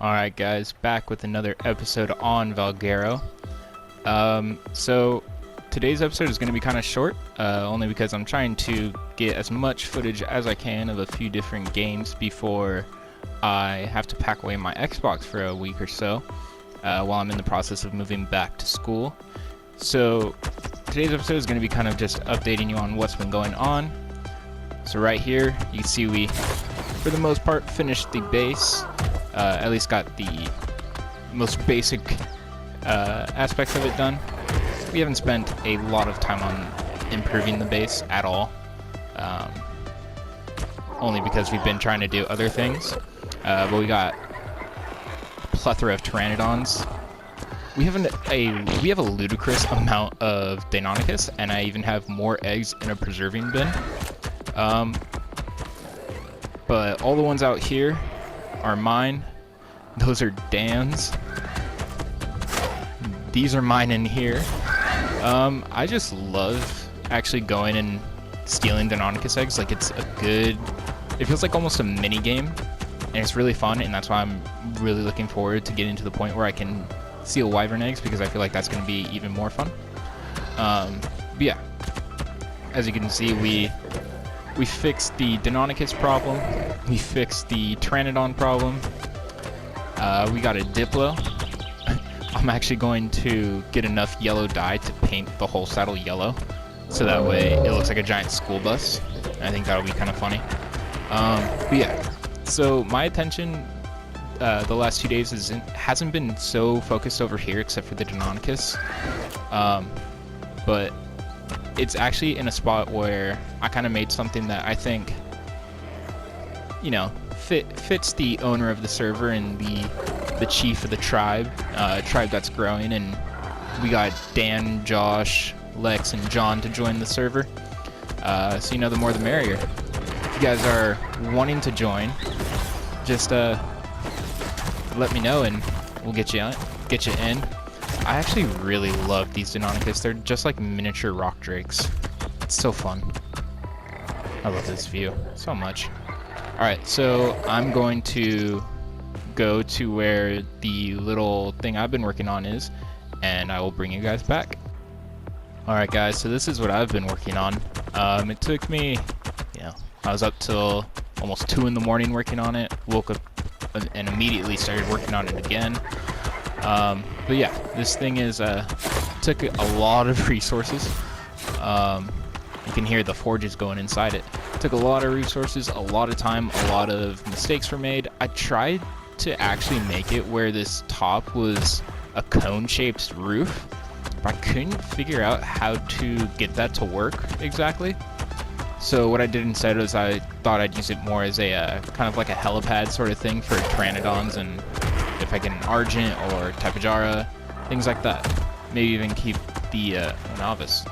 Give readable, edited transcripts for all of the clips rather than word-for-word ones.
Alright guys, back with another episode on Valguero. So today's episode is going to be kind of short, only because I'm trying to get as much footage as I can of a few different games before I have to pack away my Xbox for a week or so, while I'm in the process of moving back to school. So today's episode is going to be kind of just updating you on what's been going on. So right here, you can see we, for the most part, finished the base. At least got the most basic aspects of it done. We haven't spent a lot of time on improving the base at all, only because we've been trying to do other things. But we got a plethora of pteranodons. We have a ludicrous amount of Deinonychus, and I even have more eggs in a preserving bin. But all the ones out here are mine. Those are Dan's. These are mine in here. I just love actually going and stealing Deinonychus eggs. Like, it's a good... It feels like almost a mini game, and it's really fun, and that's why I'm really looking forward to getting to the point where I can steal wyvern eggs, because I feel like that's going to be even more fun. But yeah, as you can see, we fixed the Deinonychus problem. We fixed the Pteranodon problem. We got a Diplo. I'm actually going to get enough yellow dye to paint the whole saddle yellow, so that way it looks like a giant school bus. I think that'll be kind of funny. But yeah, so my attention the last 2 days hasn't been so focused over here, except for the Deinonychus. But it's actually in a spot where I kind of made something that I think, you know, fits the owner of the server and the chief of the tribe that's growing. And we got Dan, Josh, Lex, and John to join the server. So, you know, the more the merrier. If you guys are wanting to join, just let me know and we'll get you in. I actually really love these Deinonychus. They're just like miniature rock drakes. It's so fun. I love this view so much. Alright, so I'm going to go to where the little thing I've been working on is, and I will bring you guys back. Alright guys, so this is what I've been working on. It took me, you know, I was up till almost 2 in the morning working on it, woke up and immediately started working on it again. But yeah, this thing took a lot of resources. You can hear the forges going inside it. Took a lot of resources, a lot of time, a lot of mistakes were made. I tried to actually make it where this top was a cone-shaped roof, but I couldn't figure out how to get that to work exactly. So what I did instead was I thought I'd use it more as a kind of like a helipad sort of thing for pteranodons, and if I get an Argent or Tapejara, things like that. Maybe even keep the novice.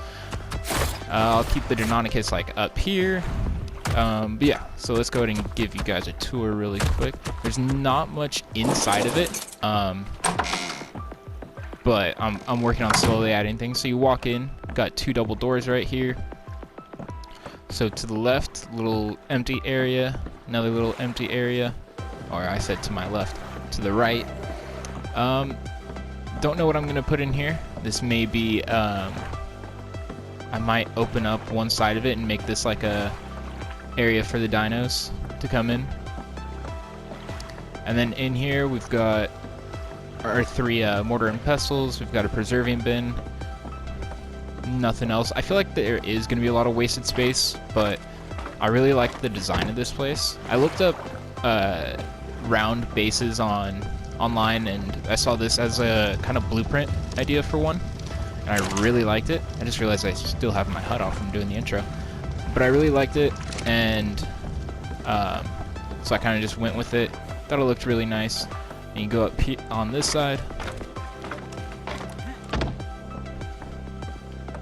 I'll keep the Deinonychus like up here. But yeah, so let's go ahead and give you guys a tour really quick. There's not much inside of it, but I'm working on slowly adding things. So you walk in, got 2 double doors right here. So to the left, little empty area, another little empty area, or I said to my left. To the right, don't know what I'm gonna put in here. This may be, I might open up one side of it and make this like a area for the dinos to come in. And then in here we've got our 3 mortar and pestles. We've got a preserving bin. Nothing else. I feel like there is going to be a lot of wasted space, but I really like the design of this place. I looked up round bases online, and I saw this as a kind of blueprint idea for one, and I really liked it. I just realized I still have my HUD off from doing the intro, but I really liked it, and so I kind of just went with it. Thought it looked really nice. And you go up on this side.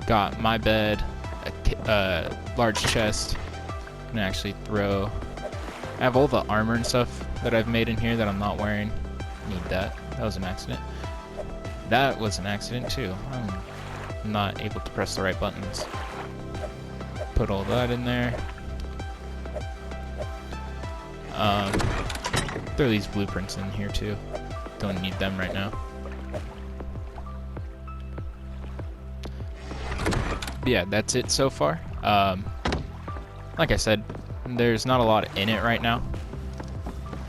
Got my bed, a large chest. I can actually throw... I have all the armor and stuff that I've made in here that I'm not wearing. Need that. That was an accident. That was an accident too. I'm not able to press the right buttons. Put all that in there. Throw these blueprints in here too. Don't need them right now. But yeah, that's it so far. Like I said, there's not a lot in it right now.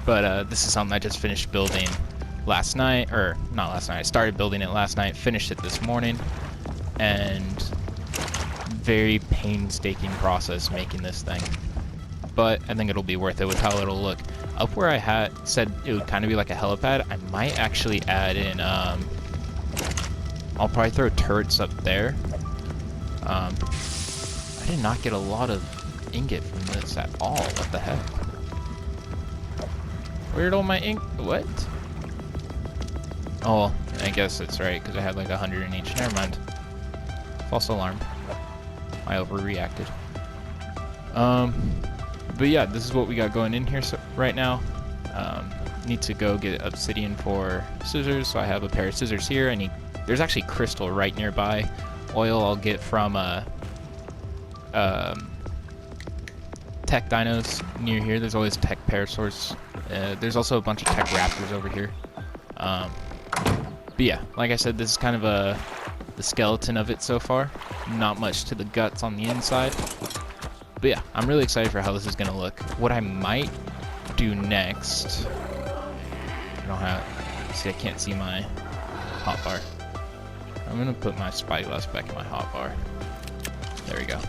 But this is something I just finished building last night, or not last night. I started building it last night, finished it this morning, and very painstaking process making this thing. But I think it'll be worth it with how it'll look. Up where I had said it would kind of be like a helipad, I might actually add in, I'll probably throw turrets up there. I did not get a lot of ingot from this at all. What the heck? Where'd all my ink? What? Oh, I guess it's right, because I had like 100 in each. Never mind. False alarm. I overreacted. But yeah, this is what we got going in here right now. Need to go get obsidian for scissors, so I have a pair of scissors here. There's actually crystal right nearby. Oil I'll get from tech dinos near here. There's always tech parasaurs. There's also a bunch of tech raptors over here. But yeah, like I said, this is kind of the skeleton of it so far. Not much to the guts on the inside. But yeah, I'm really excited for how this is going to look. What I might do next... I don't have... See, I can't see my hotbar. I'm going to put my spyglass back in my hotbar. There we go.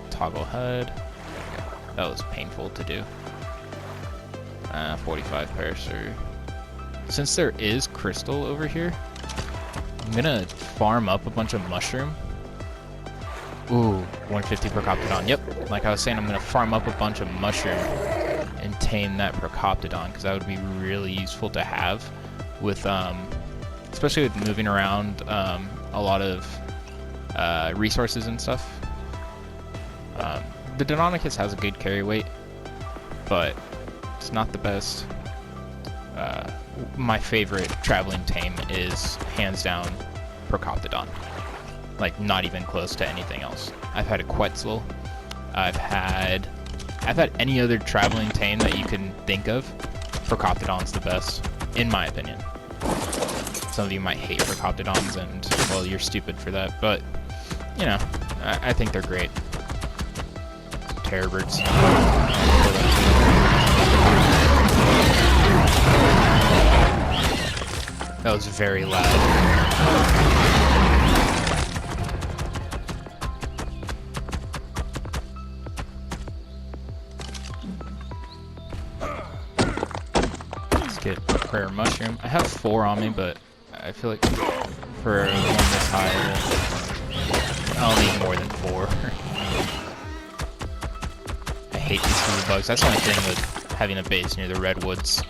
Toggle HUD. There we go. That was painful to do. 45 paraser. Since there is crystal over here, I'm gonna farm up a bunch of mushroom. Ooh, 150 per Procoptodon. Yep, like I was saying, I'm gonna farm up a bunch of mushroom and tame that Procoptodon, because that would be really useful to have with, especially with moving around a lot of resources and stuff. The Deinonychus has a good carry weight, but it's not the best. My favorite traveling tame is hands down Procoptodon. Like, not even close to anything else. I've had a Quetzal. I've had any other traveling tame that you can think of. Procoptodon's the best, in my opinion. Some of you might hate Procoptodons, and, well, you're stupid for that, but, you know, I think they're great. Terror birds. That was very loud. Let's get prayer mushroom. I have 4 on me, but I feel like for one this high, I'll need more than 4. I hate these stupid bugs. That's the only thing with having a base near the redwoods.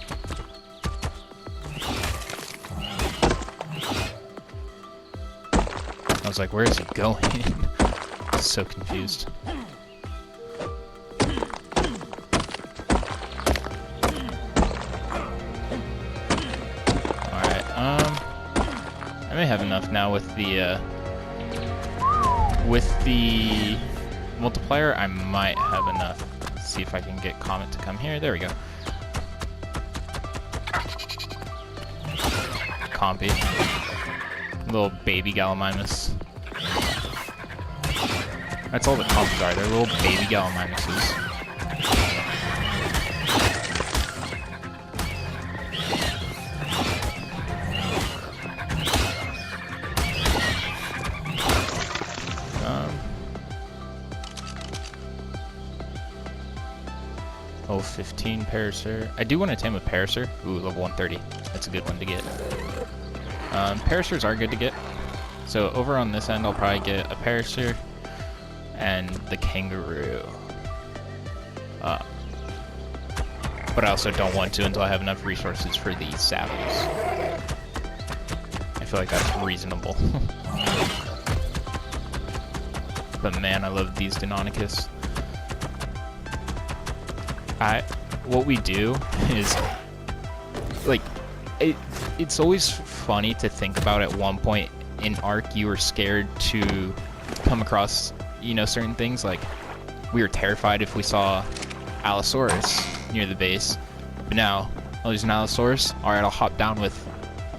I was like, where is he going? So confused. Alright, I may have enough now with the multiplier. I might have enough. Let's see if I can get Comet to come here. There we go. Compy. Little baby Gallimimus. That's all the comps are. They're little baby Gallimimuses. Oh, 15 Parasaur. I do want to tame a Parasaur. Ooh, level 130. That's a good one to get. Parasaurs are good to get. So over on this end, I'll probably get a Parasaur and the Kangaroo. But I also don't want to until I have enough resources for the saddles. I feel like that's reasonable. But man, I love these Deinonychus. What we do is, like, it's always funny to think about. At one point in Ark, you were scared to come across, you know, certain things. Like, we were terrified if we saw Allosaurus near the base. But now, oh, there's an Allosaurus. All right, I'll hop down with,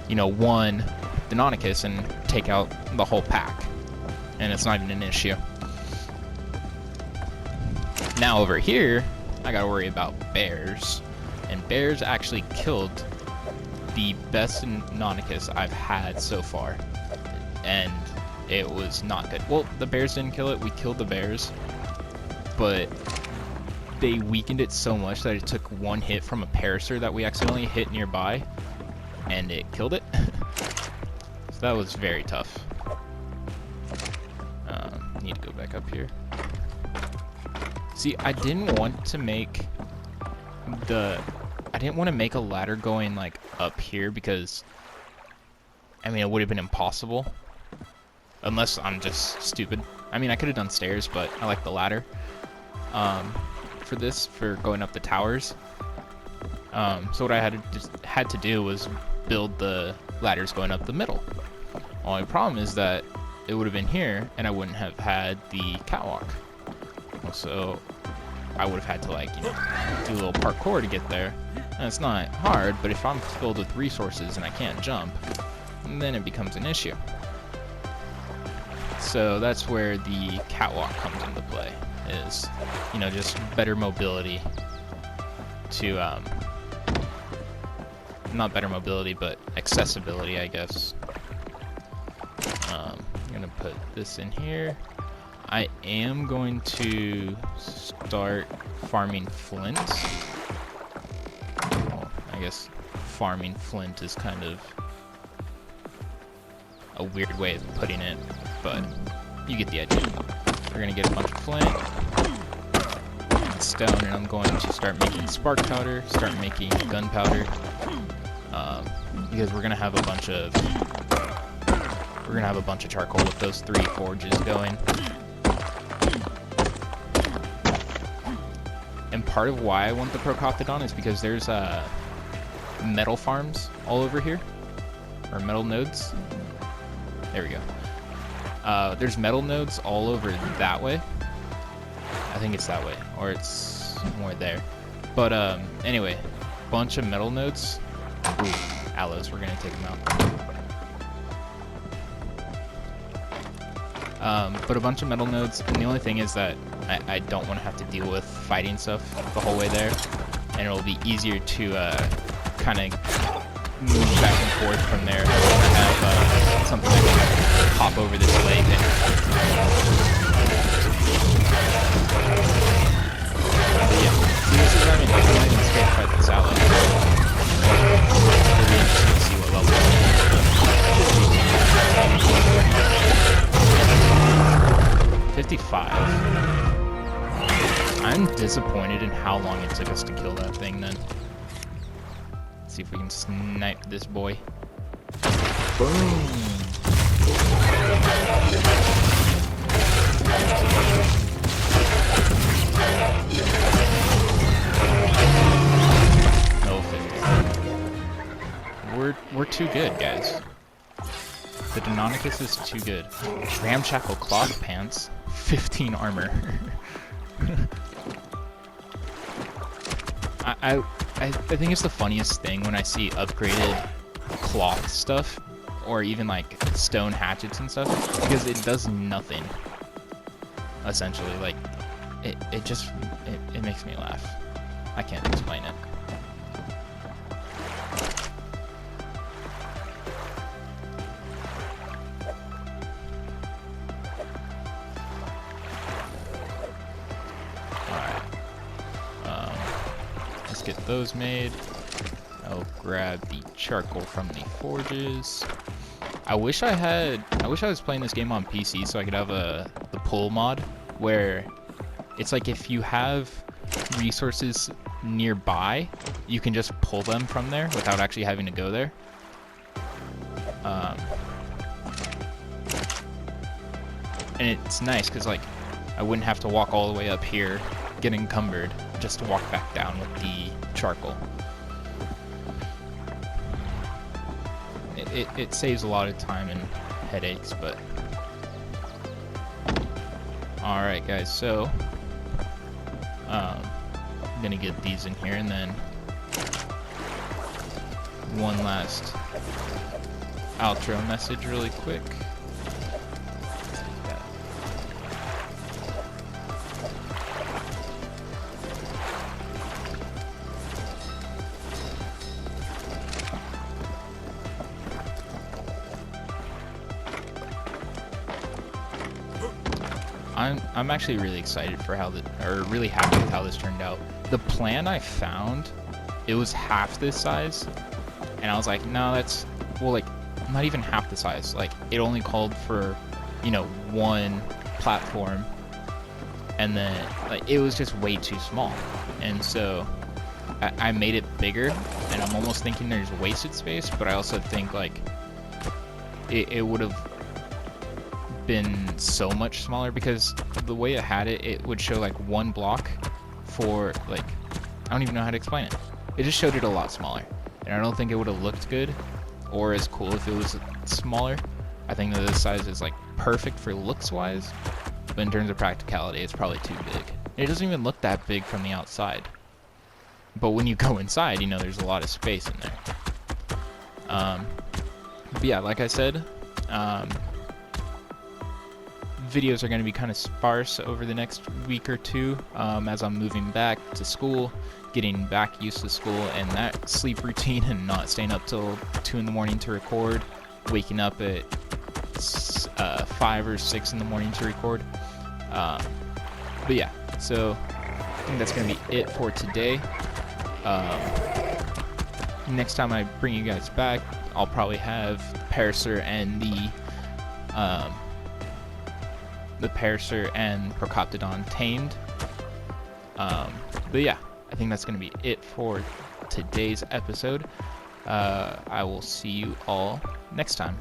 you know, one Deinonychus and take out the whole pack, and it's not even an issue. Now over here, I gotta worry about bears, and bears actually killed the best Deinonychus I've had so far, and it was not good. Well, the bears didn't kill it. We killed the bears, but they weakened it so much that it took one hit from a parasaur that we accidentally hit nearby, and it killed it. So that was very tough. Need to go back up here. See, I didn't want to make a ladder going like up here, because I mean it would have been impossible unless I'm just stupid. I mean, I could have done stairs, but I like the ladder for going up the towers. So what I had to do was build the ladders going up the middle. Only problem is that it would have been here, and I wouldn't have had the catwalk. So I would have had to, like, you know, do a little parkour to get there. And it's not hard, but if I'm filled with resources and I can't jump, then it becomes an issue. So that's where the catwalk comes into play, is, you know, just better mobility to, not better mobility, but accessibility, I guess. I'm gonna put this in here. I am going to start farming flint. Well, I guess farming flint is kind of a weird way of putting it, but you get the idea. We're gonna get a bunch of flint and stone, and I'm going to start making spark powder, start making gunpowder, because we're gonna have a bunch of charcoal with those 3 forges going. And part of why I want the Procoptodon is because there's metal farms all over here, or metal nodes. There we go. There's metal nodes all over that way. I think it's that way, or it's more there. But anyway, bunch of metal nodes. Ooh, aloes, we're gonna take them out. But a bunch of metal nodes, and the only thing is that I don't want to have to deal with fighting stuff the whole way there, and it'll be easier to kind of move back and forth from there. I have something that can hop over this lake and yeah. See, this is what I mean. I'm not even scared to fight this ally. It'll be interesting to see what level. 55. I'm disappointed in how long it took us to kill that thing then. Let's see if we can snipe this boy. Boom! No 50. We're too good, guys. The Deinonychus is too good. Ramshackle cloth pants, 15 armor. I think it's the funniest thing when I see upgraded cloth stuff, or even like stone hatchets and stuff, because it does nothing. Essentially, like it makes me laugh. I can't explain it. Get those made. I'll grab the charcoal from the forges. I wish I was playing this game on PC so I could have the pull mod, where it's like if you have resources nearby, you can just pull them from there without actually having to go there. And it's nice because, like, I wouldn't have to walk all the way up here, get encumbered, just to walk back down with the charcoal. It saves a lot of time and headaches, but... Alright guys, so gonna get these in here, and then one last outro message really quick. I'm actually really excited for really happy with how this turned out. The plan I found, it was half this size, and I was like, no, that's, well, like, not even half the size. Like, it only called for, you know, one platform, and then, like, it was just way too small. And so I made it bigger, and I'm almost thinking there's wasted space, but I also think, like, it would have been so much smaller, because the way it had it, it would show like one block for, like, I don't even know how to explain it. It just showed it a lot smaller, and I don't think it would have looked good or as cool if it was smaller. I think that this size is like perfect for looks wise, but in terms of practicality, it's probably too big. It doesn't even look that big from the outside, but when you go inside, you know, there's a lot of space in there. But yeah, like I said, videos are going to be kind of sparse over the next week or two, as I'm moving back to school, getting back used to school and that sleep routine, and not staying up till 2 in the morning to record, waking up at 5 or 6 in the morning to record. But yeah, so I think that's going to be it for today. Next time I bring you guys back, I'll probably have Paracer and the Paracer and Procoptodon tamed. But yeah, I think that's going to be it for today's episode. I will see you all next time.